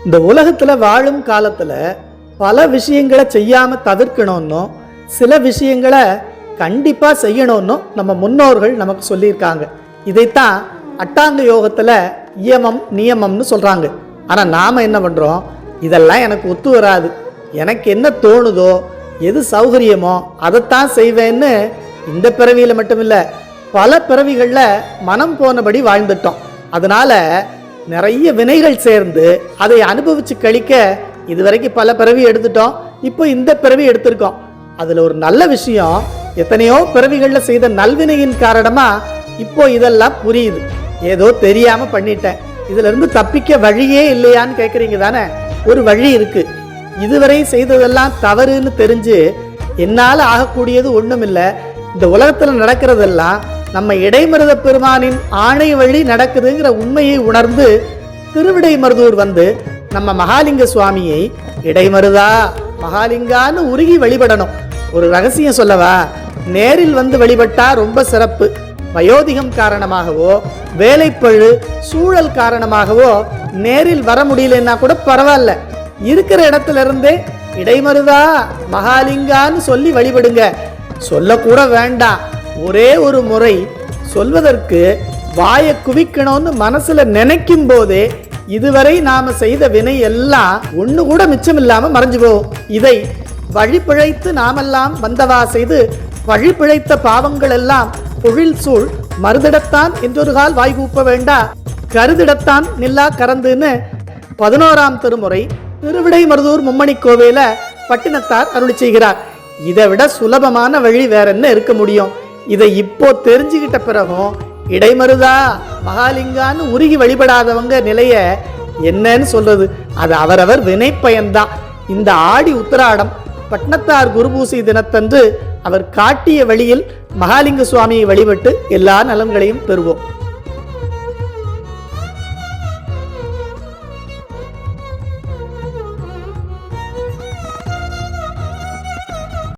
இந்த உலகத்துல வாழும் காலத்துல பல விஷயங்களை செய்யாம தவிர்க்கணும்னு, சில விஷயங்களை கண்டிப்பா செய்யணும்னு நம்ம முன்னோர்கள் நமக்கு சொல்லியிருக்காங்க. இதைத்தான் அட்டாங்க யோகத்துல இயமம் நியமம்னு சொல்றாங்க. ஆனா நாம என்ன பண்றோம், இதெல்லாம் எனக்கு ஒத்து வராது, எனக்கு என்ன தோணுதோ எது சௌகரியமோ அதைத்தான் செய்வேன்னு இந்த பிறவியில மட்டும் இல்லை, பல பிறவிகளில் மனம் போனபடி வாழ்ந்துட்டோம். அதனால நிறைய வினைகள் சேர்ந்து அதை அனுபவிச்சு கழிக்க இதுவரைக்கும் பல பிறவி எடுத்துட்டோம். இப்போ இந்த பிறவி எடுத்திருக்கோம். அதில் ஒரு நல்ல விஷயம், எத்தனையோ பிறவிகளில் செய்த நல்வினையின் காரணமா இப்போ இதெல்லாம் புரியுது. ஏதோ தெரியாம பண்ணிட்டேன், இதுல இருந்து தப்பிக்க வழியே இல்லையான்னு கேட்குறீங்க தானே? ஒரு வழி இருக்கு. இதுவரை செய்ததெல்லாம் தவறுன்னு தெரிஞ்சு என்னால் ஆகக்கூடியது ஒன்றும் இல்லை, இந்த உலகத்தில் நடக்கிறதெல்லாம் நம்ம இடைமருத பெருமானின் ஆணை வழி நடக்குதுங்கிற உண்மையை உணர்ந்து திருவிடைமருதூர் வந்து நம்ம மகாலிங்க சுவாமியை இடைமருதா மகாலிங்கான்னு உருகி வழிபடணும். ஒரு ரகசியம் சொல்லவா? நேரில் வந்து வழிபட்டா ரொம்ப சிறப்பு. வயோதிகம் காரணமாகவோ வேலைப்பழு சூழல் காரணமாகவோ நேரில் வர முடியலன்னா கூட பரவாயில்ல, இருக்கிற இடத்துல இருந்தே இடைமருதா மகாலிங்கான்னு சொல்லி வழிபடுங்க. சொல்லக்கூட வேண்டாம், ஒரே ஒரு முறை சொல்வதற்கு வாயை குவிக்கணும்னு மனசுல நினைக்கும் போதே இதுவரை நாம செய்த வினை எல்லாம் ஒண்ணு கூட மிச்சம் இல்லாம மறைஞ்சு போகும். இதை வழிபிழைத்து நாமெல்லாம் வந்தவா செய்து வழிபிழைத்த பாவங்கள் எல்லாம் பொழில் சூழ் மருதிடத்தான் என்றொரு கால் வாய்கூப்ப வேண்டா கருதிடத்தான் நில்லா கறந்துன்னு 11ஆம் திருமுறை திருவிடைமருதூர் மும்மணி கோவில பட்டினத்தார் அருளி செய்கிறார். இதை விட சுலபமான வழி வேற என்ன இருக்க முடியும்? இதை இப்போ தெரிஞ்சுக்கிட்ட பிறகும் இடைமருதா மகாலிங்கான்னு உருகி வழிபடாதவங்க நிலைய என்னன்னு சொல்றது? அது அவரவர் வினை பயன்தான். இந்த ஆடி உத்திராடம் பட்டினத்தார் குருபூசி தினத்தன்று அவர் காட்டிய வழியில் மகாலிங்க சுவாமியை வழிபட்டு எல்லா நலன்களையும் பெறுவோம்.